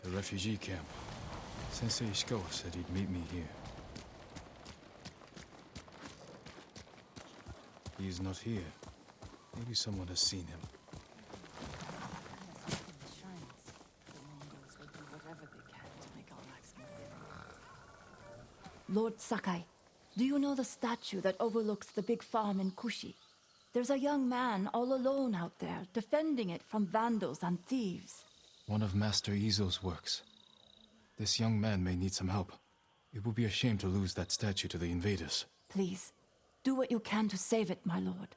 The refugee camp. Sensei Ishikawa said he'd meet me here. He is not here. Maybe someone has seen him. Lord Sakai, do you know the statue that overlooks the big farm in Kushi? There's a young man all alone out there, defending it from vandals and thieves. One of Master Izo's works. This young man may need some help. It would be a shame to lose that statue to the invaders. Please, do what you can to save it, my lord.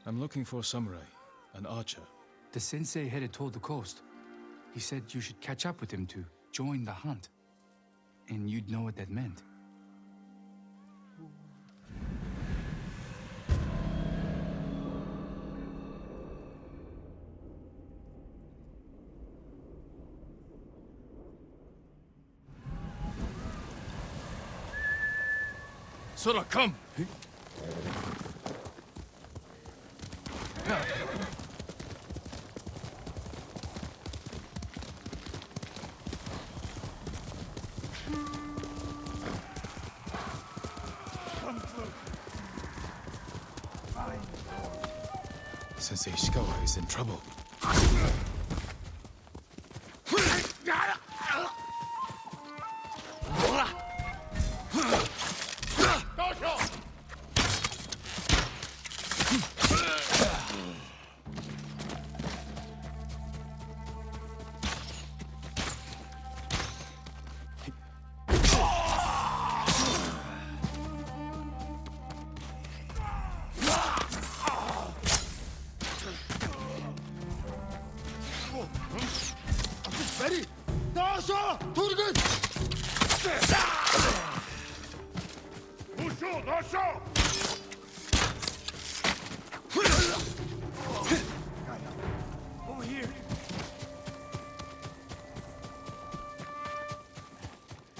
I'm looking for a samurai, an archer. The sensei headed toward the coast. He said you should catch up with him to join the hunt. And you'd know what that meant. Sora, come! Sensei Ishikawa is in trouble. Over here.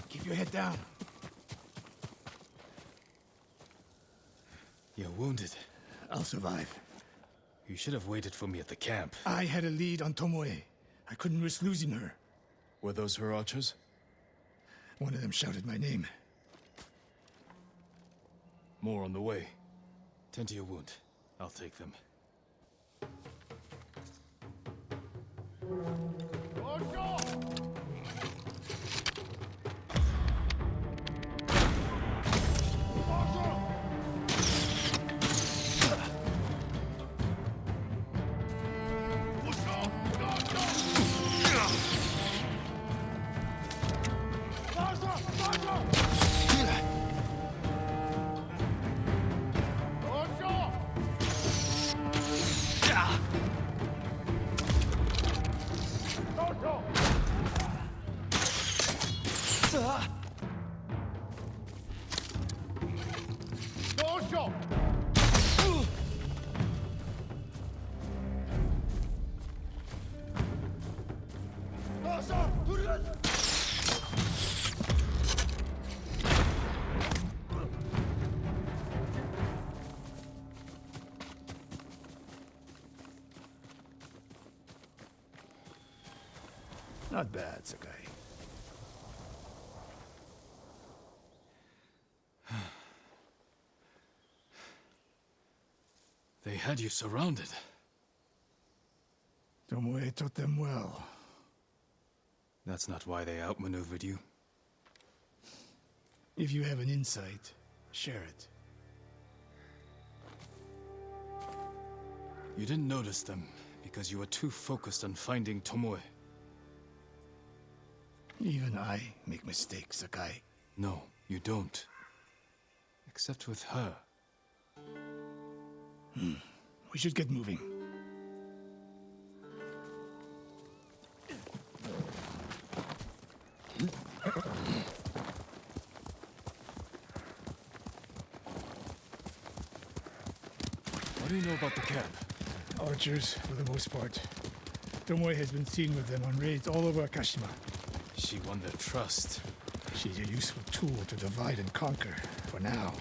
Keep your head down. You're wounded. I'll survive. You should have waited for me at the camp. I had a lead on Tomoe. I couldn't risk losing her. Were those her archers? One of them shouted my name. More on the way. Tend to your wound. I'll take them. Not bad, Sakai. They had you surrounded. Tomoe taught them well. That's not why they outmaneuvered you. If you have an insight, share it. You didn't notice them because you were too focused on finding Tomoe. Even I make mistakes, Sakai. No, you don't. Except with her. We should get moving. What do you know about the camp? Archers, for the most part. Tomoe has been seen with them on raids all over Akashima. She won their trust. She's a useful tool to divide and conquer, for now.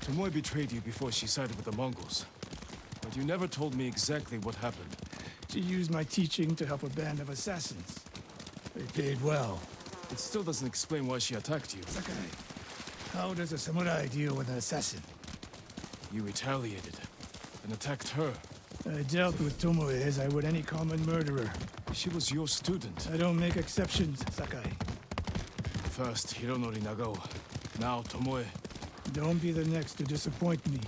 Tomoe betrayed you before she sided with the Mongols. But you never told me exactly what happened. She used my teaching to help a band of assassins. They paid well. It still doesn't explain why she attacked you. Sakai, how does a samurai deal with an assassin? You retaliated and attacked her. I dealt with Tomoe as I would any common murderer. She was your student. I don't make exceptions, Sakai. First Hironori Nagao, now Tomoe. Don't be the next to disappoint me.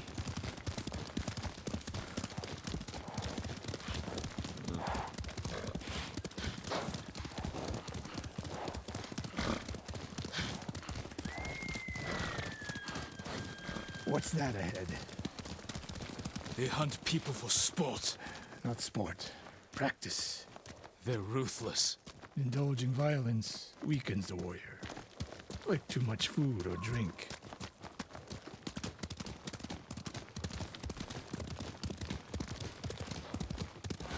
What's that ahead? They hunt people for sport. Not sport. Practice. They're ruthless. Indulging violence weakens the warrior. Like too much food or drink.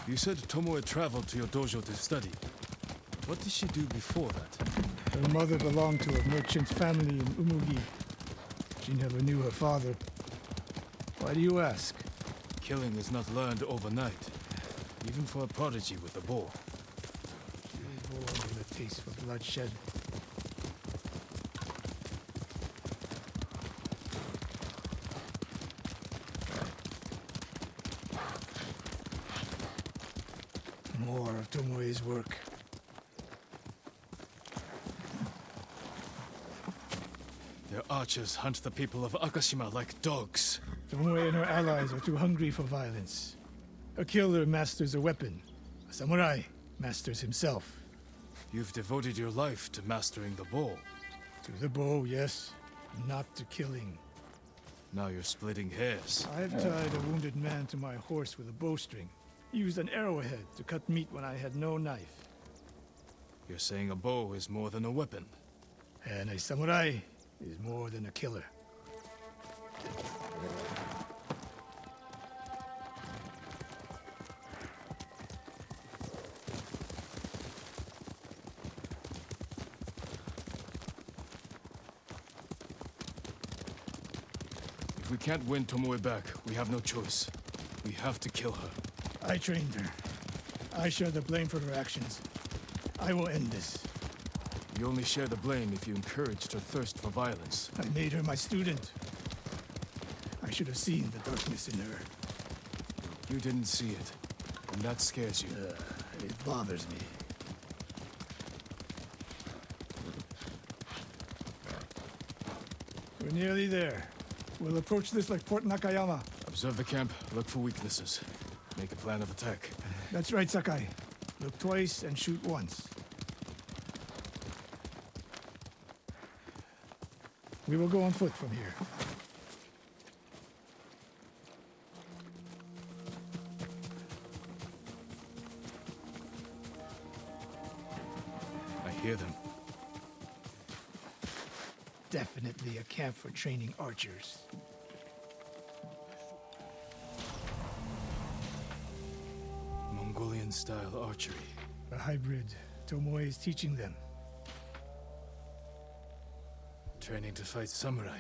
You said Tomoe traveled to your dojo to study. What did she do before that? Her mother belonged to a merchant family in Umugi. She never knew her father. Why do you ask? Killing is not learned overnight, even for a prodigy with a bow. She was born with a taste for bloodshed. More of Tomoe's work. Their archers hunt the people of Akashima like dogs. Tomoe and her allies are too hungry for violence. A killer masters a weapon. A samurai masters himself. You've devoted your life to mastering the bow. To the bow, yes. Not to killing. Now you're splitting hairs. I've tied a wounded man to my horse with a bowstring. Used an arrowhead to cut meat when I had no knife. You're saying a bow is more than a weapon. And a samurai is more than a killer. If we can't win Tomoe back, we have no choice. We have to kill her. I trained her. I share the blame for her actions. I will end this. You only share the blame if you encouraged her thirst for violence. I made her my student. I should have seen the darkness in her. You didn't see it, and that scares you. It bothers me. We're nearly there. We'll approach this like Fort Nakayama. Observe the camp, look for weaknesses. Make a plan of attack. That's right, Sakai. Look twice and shoot once. We will go on foot from here. I hear them. Definitely a camp for training archers. Mongolian-style archery. A hybrid. Tomoe is teaching them. Training to fight samurai.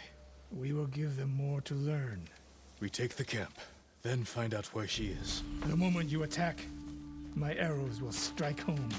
We will give them more to learn. We take the camp, then find out where she is. The moment you attack, my arrows will strike home.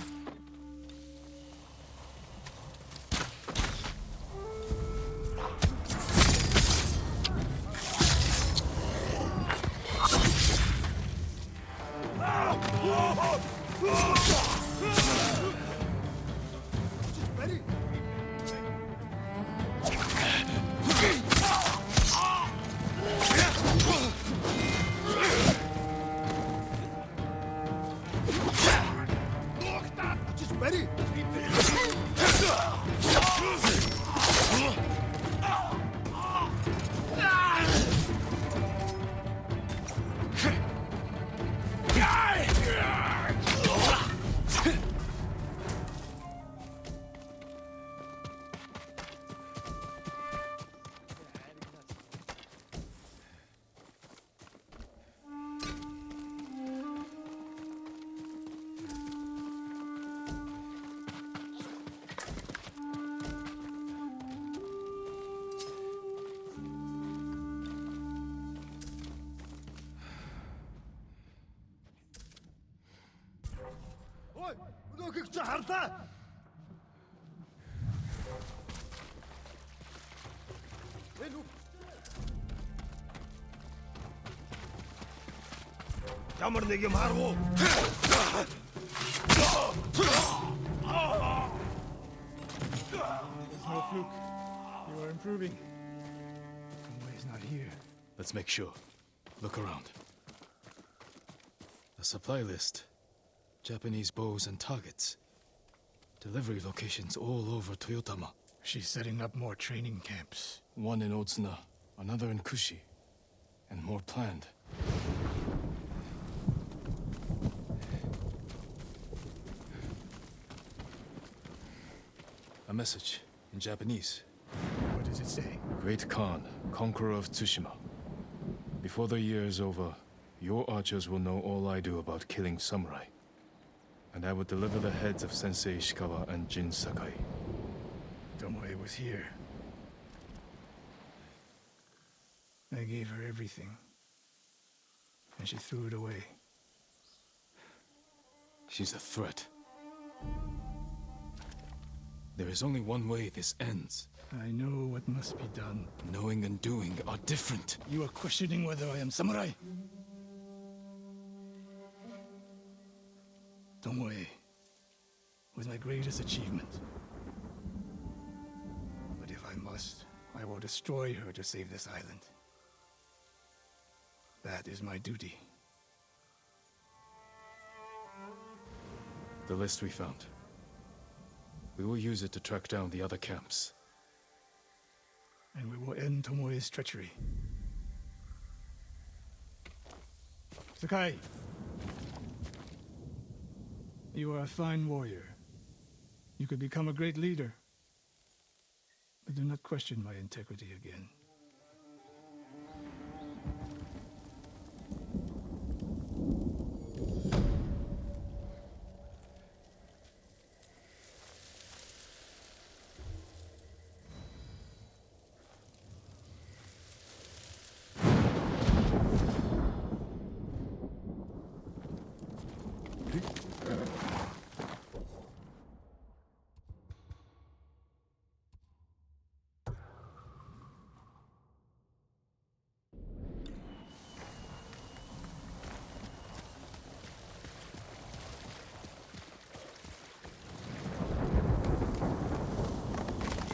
Ямар нэг юм харав уу? There's no fluke. You are improving. Tomoe is not here. Let's make sure. Look around. A supply list. Japanese bows and targets. Delivery locations all over Toyotama. She's setting up more training camps. One in Otsuna, another in Kushi, and more planned. A message in Japanese. What does it say? Great Khan, conqueror of Tsushima. Before the year is over, your archers will know all I do about killing samurai. And I will deliver the heads of Sensei Ishikawa and Jin Sakai. Tomoe was here. I gave her everything. And she threw it away. She's a threat. There is only one way this ends. I know what must be done. Knowing and doing are different. You are questioning whether I am samurai? Tomoe was my greatest achievement. But if I must, I will destroy her to save this island. That is my duty. The list we found. We will use it to track down the other camps. And we will end Tomoe's treachery. Sakai! You are a fine warrior. You could become a great leader. But do not question my integrity again.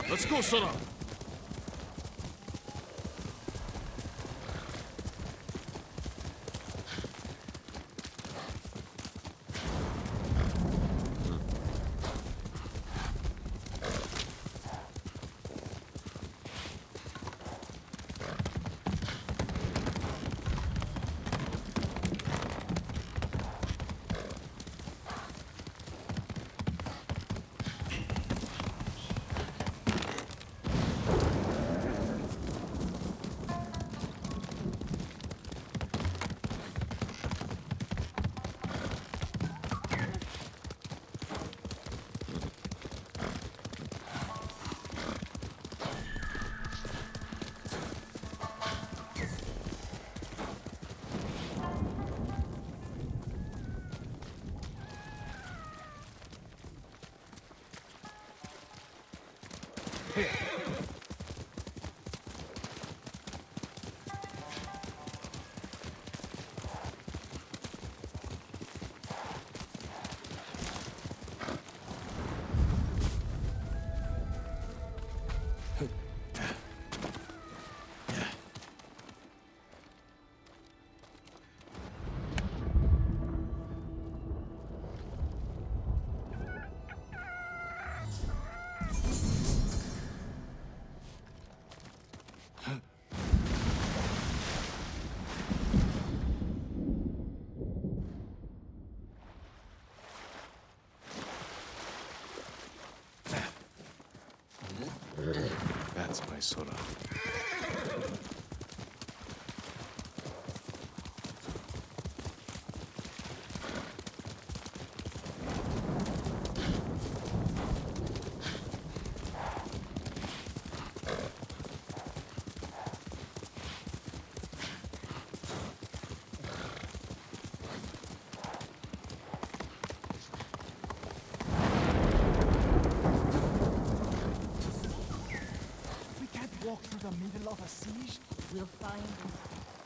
Let's go, Sora! That's my Sora. the middle of a siege? We'll find them.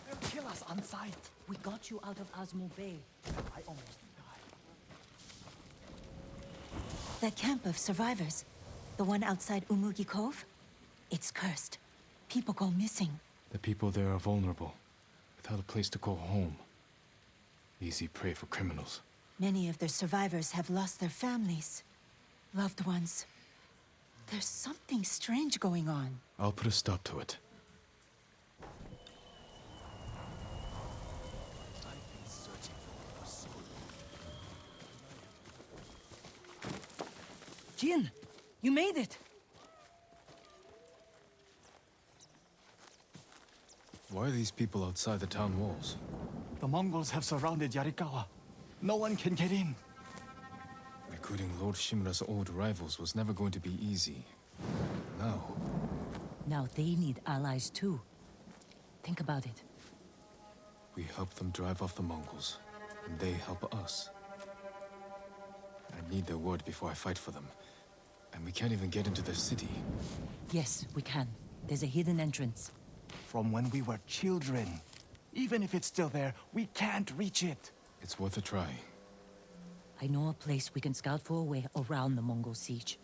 They'll kill us on sight. We got you out of Asmo Bay. I almost died. That camp of survivors, the one outside Umugi Cove, it's cursed. People go missing. The people there are vulnerable, without a place to call home. Easy prey for criminals. Many of the survivors have lost their families, loved ones. There's something strange going on. I'll put a stop to it. Jin, you made it. Why are these people outside the town walls? The Mongols have surrounded Yarikawa. No one can get in. Recruiting Lord Shimura's old rivals was never going to be easy. Now they need allies too. Think about it. We help them drive off the Mongols, and they help us. I need their word before I fight for them. And we can't even get into the city. Yes, we can. There's a hidden entrance. From when we were children. Even if it's still there, we can't reach it. It's worth a try. I know a place we can scout for a way around the Mongol siege.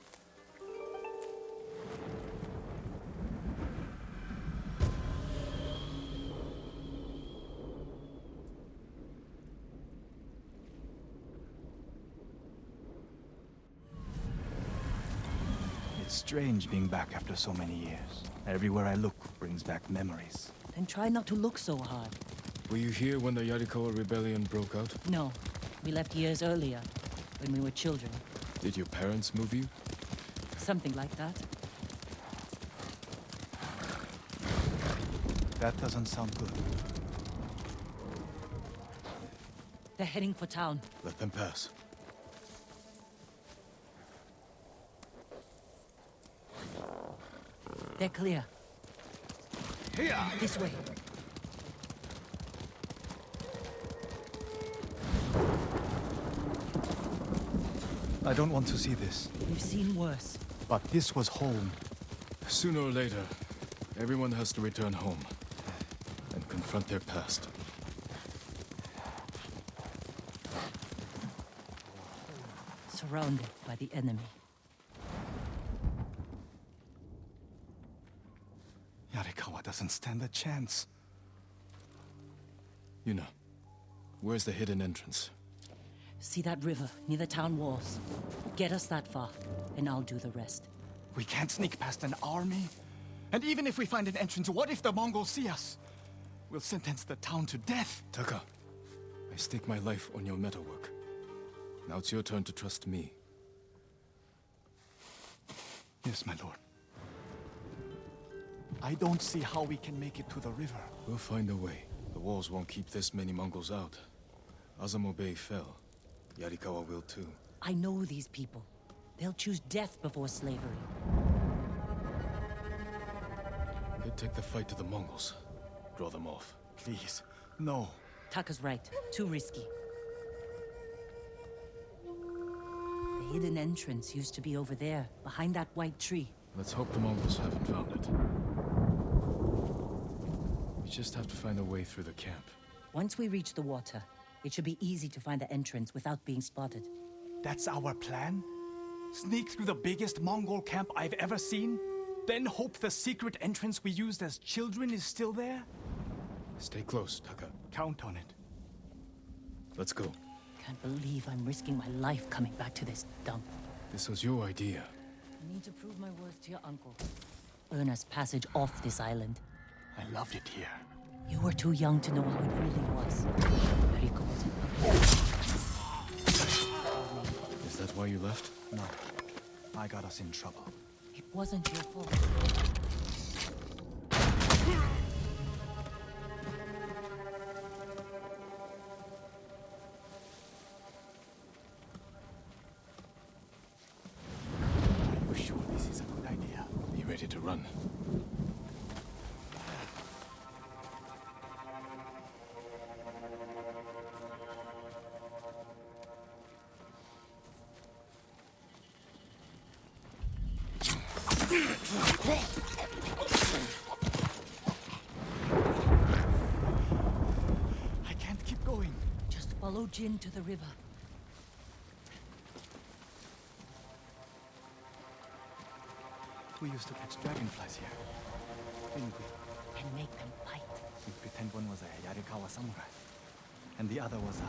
It's strange being back after so many years. Everywhere I look brings back memories. Then try not to look so hard. Were you here when the Yarikawa rebellion broke out? No, we left years earlier, when we were children. Did your parents move you? Something like that. That doesn't sound good. They're heading for town. Let them pass. They're clear. Here! This way. I don't want to see this. We've seen worse. But this was home. Sooner or later, everyone has to return home and confront their past. Surrounded by the enemy. Yarikawa doesn't stand a chance. Yuna, where's the hidden entrance? See that river near the town walls? Get us that far, and I'll do the rest. We can't sneak past an army. And even if we find an entrance, what if the Mongols see us? We'll sentence the town to death. Taka, I stake my life on your metalwork. Now it's your turn to trust me. Yes, my lord. I don't see how we can make it to the river. We'll find a way. The walls won't keep this many Mongols out. Azamo Bay fell. Yarikawa will too. I know these people. They'll choose death before slavery. They'd take the fight to the Mongols. Draw them off. Please, no. Taka's right. Too risky. The hidden entrance used to be over there, behind that white tree. Let's hope the Mongols haven't found it. We just have to find a way through the camp. Once we reach the water, it should be easy to find the entrance without being spotted. That's our plan? Sneak through the biggest Mongol camp I've ever seen? Then hope the secret entrance we used as children is still there? Stay close, Taka. Count on it. Let's go. Can't believe I'm risking my life coming back to this dump. This was your idea. I need to prove my worth to your uncle. Earn us passage off this island. I loved it here. You were too young to know how it really was. Riko wasn't Is that why you left? No. I got us in trouble. It wasn't your fault. Are you sure this is a good idea? Be ready to run. Follow Jin to the river. We used to catch dragonflies here, didn't we? And make them fight. We'd pretend one was a Yarikawa samurai, and the other was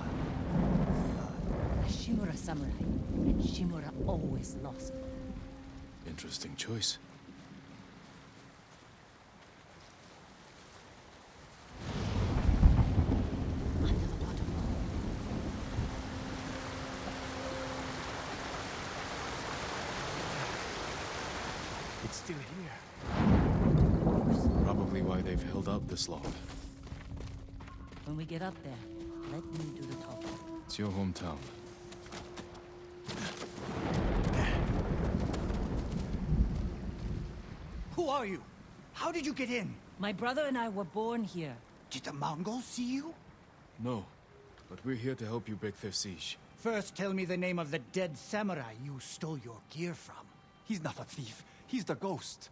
A Shimura samurai. And Shimura always lost. Interesting choice. Under the waterfall. It's still here. Probably why they've held out this long. When we get up there, let me do the talking. It's your hometown. Who are you? How did you get in? My brother and I were born here. Did the Mongols see you? No, but we're here to help you break their siege. First, tell me the name of the dead samurai you stole your gear from. He's not a thief. He's the ghost.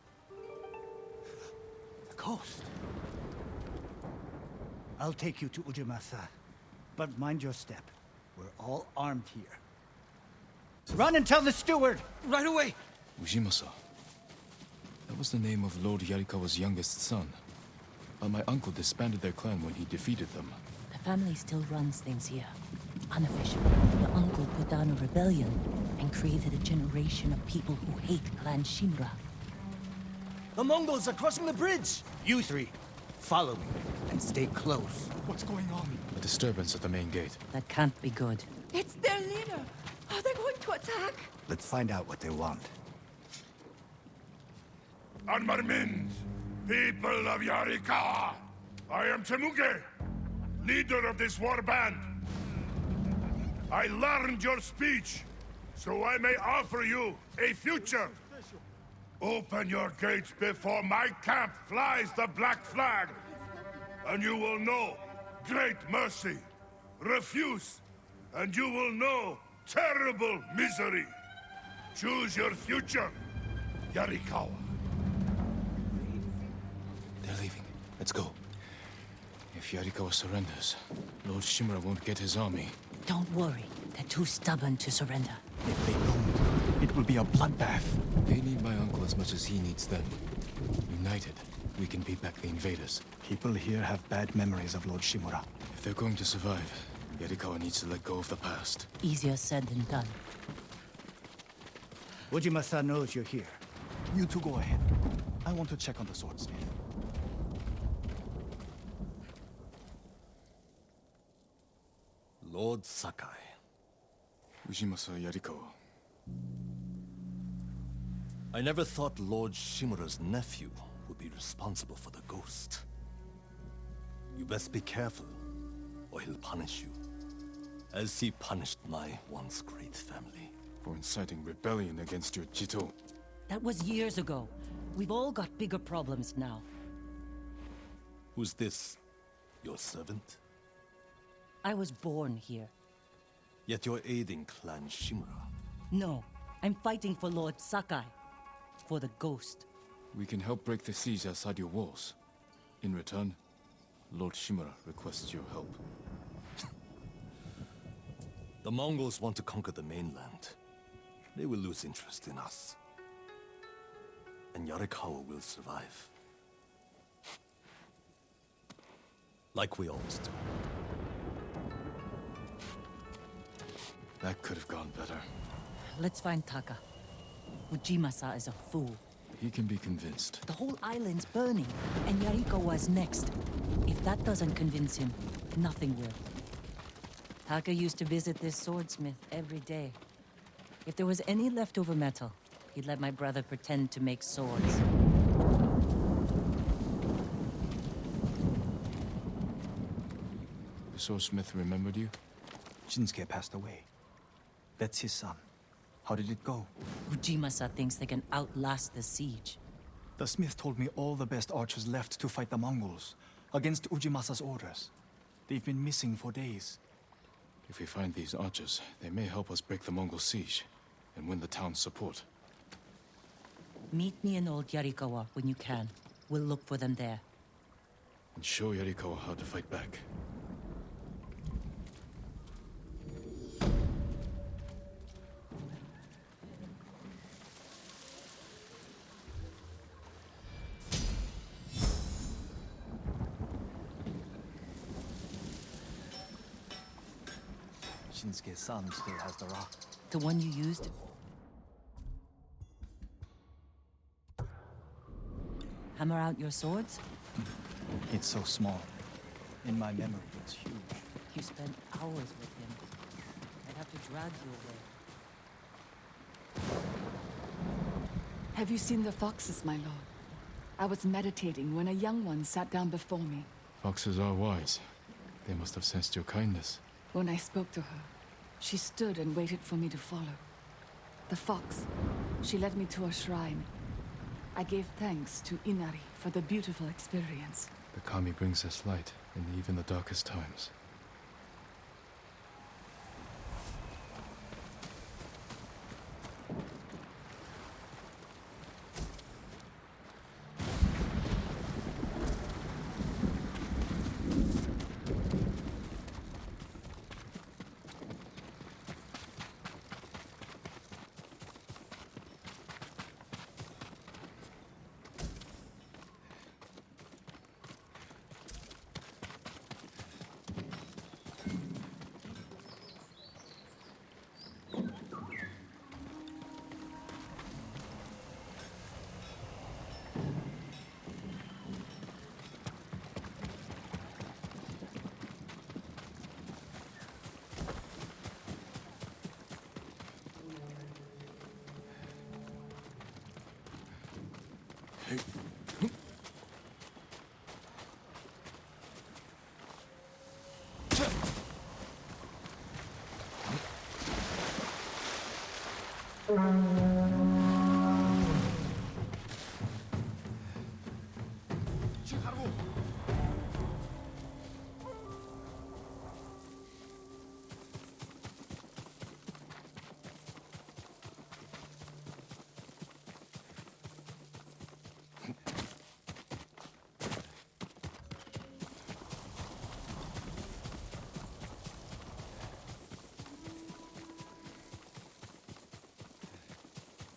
The ghost? I'll take you to Ujimasa. But mind your step. We're all armed here. Run and tell the steward! Right away! Ujimasa. That was the name of Lord Yarikawa's youngest son. But my uncle disbanded their clan when he defeated them. The family still runs things here. Unofficially, your uncle put down a rebellion and created a generation of people who hate Clan Shimura. The Mongols are crossing the bridge! You three, follow me and stay close. What's going on? A disturbance at the main gate. That can't be good. It's their leader. Are they going to attack? Let's find out what they want. Armarmins, people of Yarikawa, I am Temuge, leader of this war band. I learned your speech, so I may offer you a future. Open your gates before my camp flies the black flag, and you will know great mercy. Refuse, and you will know terrible misery. Choose your future, Yarikawa. They're leaving. Let's go. If Yarikawa surrenders, Lord Shimura won't get his army. Don't worry. They're too stubborn to surrender. If they don't, it will be a bloodbath. They need my uncle as much as he needs them. United, we can beat back the invaders. People here have bad memories of Lord Shimura. If they're going to survive, Yarikawa needs to let go of the past. Easier said than done. Ujima-san knows you're here. You two go ahead. I want to check on the swordsmith. Lord Sakai. Ujimasa Yarikawa. I never thought Lord Shimura's nephew would be responsible for the ghost. You best be careful, or he'll punish you. As he punished my once great family. For inciting rebellion against your Jito. That was years ago. We've all got bigger problems now. Who's this? Your servant? I was born here. Yet you're aiding Clan Shimura. No, I'm fighting for Lord Sakai. For the ghost. We can help break the siege outside your walls. In return, Lord Shimura requests your help. The Mongols want to conquer the mainland. They will lose interest in us. And Yarikawa will survive. Like we always do. That could have gone better. Let's find Taka. Ujimasa is a fool. He can be convinced. The whole island's burning, and Yarikawa's next. If that doesn't convince him, nothing will. Taka used to visit this swordsmith every day. If there was any leftover metal, he'd let my brother pretend to make swords. The swordsmith remembered you? Shinsuke passed away. That's his son. How did it go? Ujimasa thinks they can outlast the siege. The smith told me all the best archers left to fight the Mongols, against Ujimasa's orders. They've been missing for days. If we find these archers, they may help us break the Mongol siege and win the town's support. Meet me in Old Yarikawa when you can. We'll look for them there. And show Yarikawa how to fight back. Shinsuke's son still has the rock. The one you used? Hammer out your swords? It's so small. In my memory, it's huge. You spent hours with him. I'd have to drag you away. Have you seen the foxes, my lord? I was meditating when a young one sat down before me. Foxes are wise. They must have sensed your kindness. When I spoke to her, she stood and waited for me to follow. The fox, she led me to a shrine. I gave thanks to Inari for the beautiful experience. The kami brings us light in even the darkest times.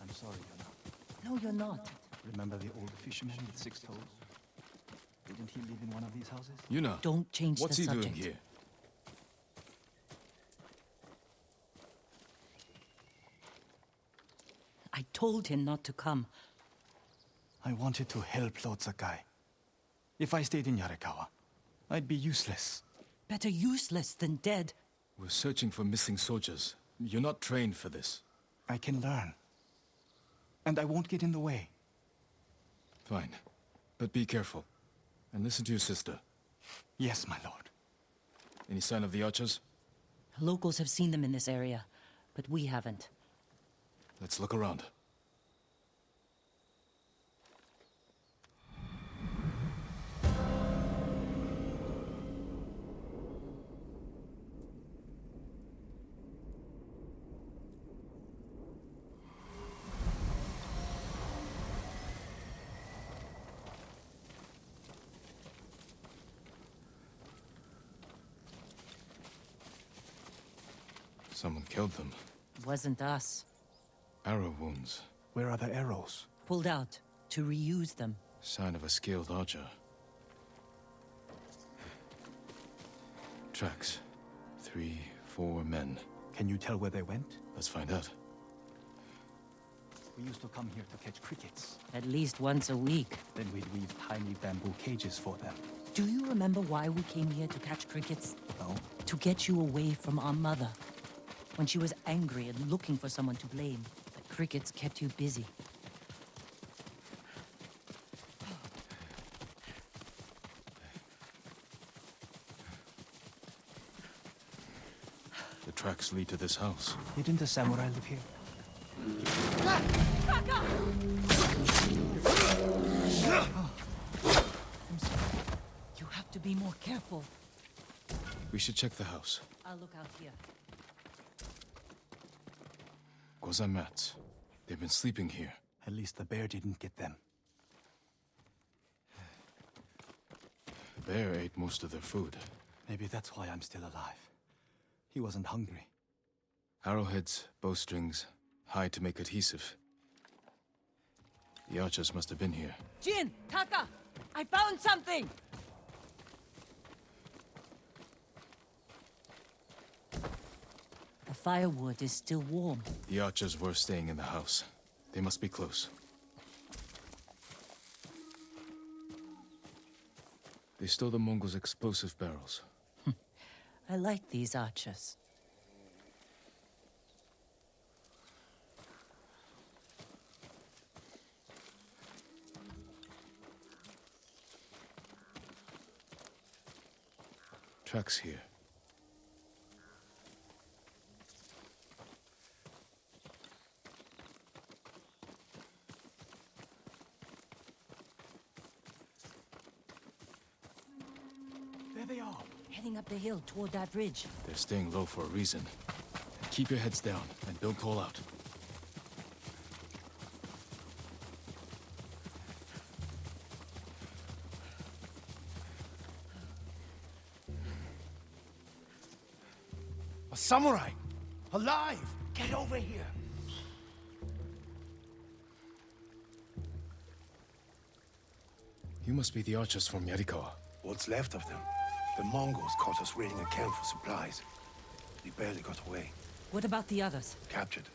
I'm sorry, Yuna. No, you're not. Remember the old fisherman with 6 toes? Didn't he live in one of these houses? Yuna, Don't change what's the he subject. doing here? I told him not to come. I wanted to help Lord Sakai. If I stayed in Yarikawa, I'd be useless. Better useless than dead. We're searching for missing soldiers. You're not trained for this. I can learn. And I won't get in the way. Fine. But be careful. And listen to your sister. Yes, my lord. Any sign of the archers? Locals have seen them in this area, but we haven't. Let's look around. Someone killed them. Wasn't us. Arrow wounds. Where are the arrows? Pulled out to reuse them. Sign of a skilled archer. Tracks. 3, 4 men. Can you tell where they went? Let's find out. We used to come here to catch crickets. At least once a week. Then we'd weave tiny bamboo cages for them. Do you remember why we came here to catch crickets? No? To get you away from our mother. When she was angry and looking for someone to blame, the crickets kept you busy. The tracks lead to this house. Didn't the samurai live here? You have to be more careful. We should check the house. I'll look out here. Gozan mats. They've been sleeping here. At least the bear didn't get them. The bear ate most of their food. Maybe that's why I'm still alive. He wasn't hungry. Arrowheads, bowstrings, hide to make adhesive. The archers must have been here. Jin! Taka! I found something! firewood is still warm. The archers were staying in the house. They must be close. They stole the Mongols' explosive barrels. I like these archers. Tracks here. There they are. Heading up the hill toward that ridge. They're staying low for a reason. Keep your heads down and don't call out. A samurai! Alive! Get over here! You must be the archers from Yarikawa. What's left of them? The Mongols caught us raiding a camp for supplies. We barely got away. What about the others? Captured.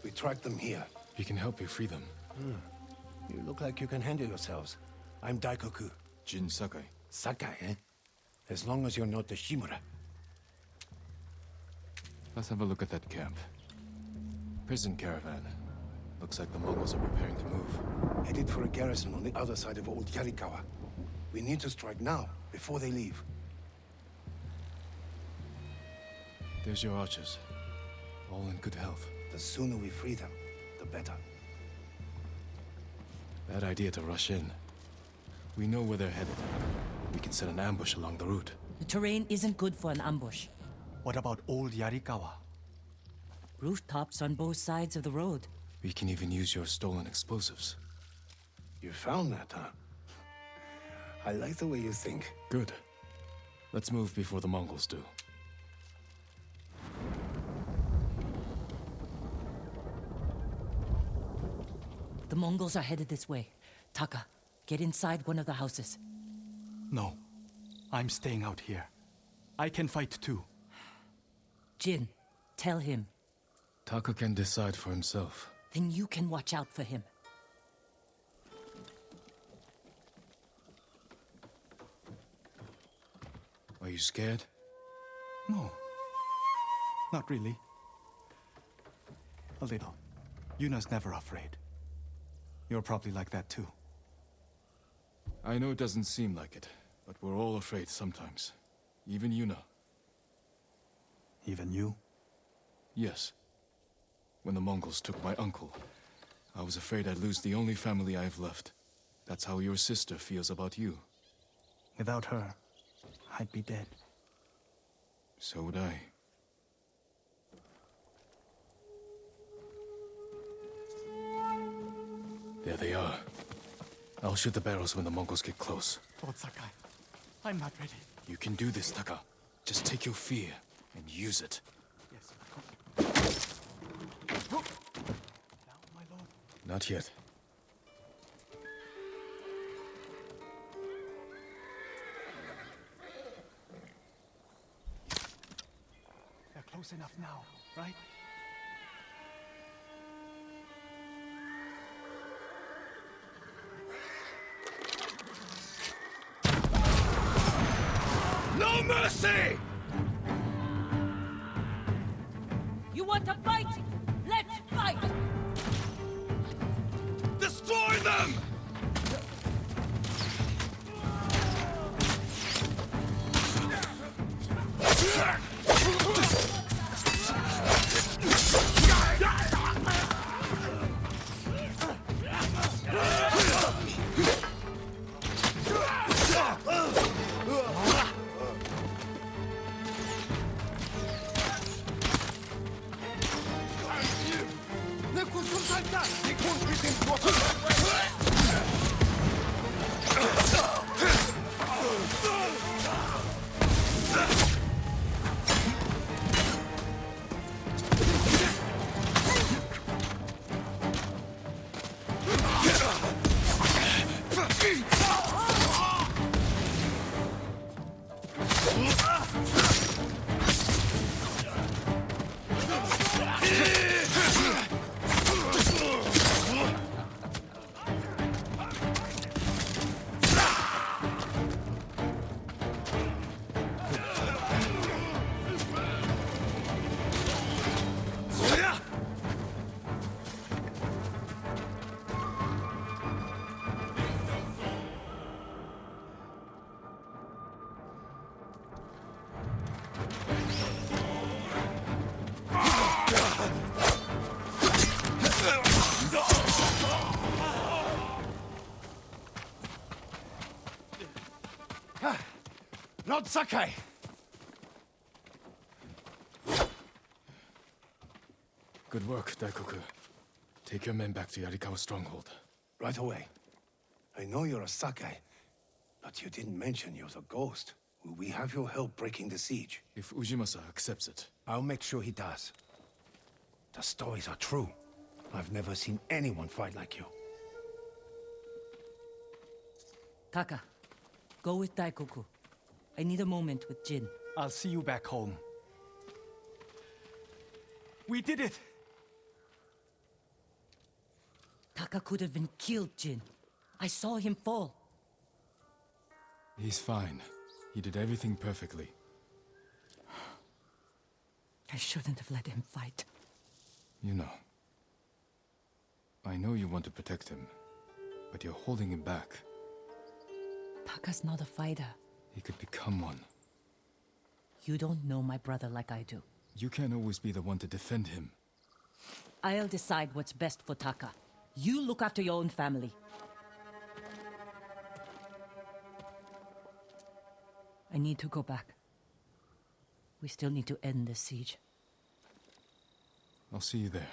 We tracked them here. We can help you free them. You look like you can handle yourselves. I'm Daikoku. Jin Sakai. Sakai, eh? As long as you're not the Shimura. Let's have a look at that camp. Prison caravan. Looks like the Mongols are preparing to move. Headed for a garrison on the other side of Old Yarikawa. We need to strike now, before they leave. There's your archers. All in good health. The sooner we free them, the better. Bad idea to rush in. We know where they're headed. We can set an ambush along the route. The terrain isn't good for an ambush. What about Old Yarikawa? Rooftops on both sides of the road. We can even use your stolen explosives. You found that, huh? I like the way you think. Good. Let's move before the Mongols do. The Mongols are headed this way. Taka, get inside one of the houses. No. I'm staying out here. I can fight too. Jin, tell him. Taka can decide for himself. Then you can watch out for him. Are you scared? No. Not really. A little. Yuna's never afraid. You're probably like that too. I know it doesn't seem like it, but we're all afraid sometimes. Even Yuna. Even you? Yes. When the Mongols took my uncle, I was afraid I'd lose the only family I've left. That's how your sister feels about you. Without her, I'd be dead. So would I. There they are. I'll shoot the barrels when the Mongols get close. Lord Sakai, I'm not ready. You can do this, Taka. Just take your fear and use it. Yes, now, my lord. Not yet. They're close enough now, right? No mercy! You want to fight? Let's fight! Destroy them! Lord Sakai! Good work, Daikoku. Take your men back to Yarikawa stronghold. Right away. I know you're a Sakai, but you didn't mention you're a ghost. Will we have your help breaking the siege? If Ujimasa accepts it. I'll make sure he does. The stories are true. I've never seen anyone fight like you. Taka, go with Daikoku. I need a moment with Jin. I'll see you back home. We did it! Taka could have been killed, Jin. I saw him fall. He's fine. He did everything perfectly. I shouldn't have let him fight. You know. I know you want to protect him, but you're holding him back. Taka's not a fighter. He could become one. You don't know my brother like I do. You can't always be the one to defend him. I'll decide what's best for Taka. You look after your own family. I need to go back. We still need to end this siege. I'll see you there.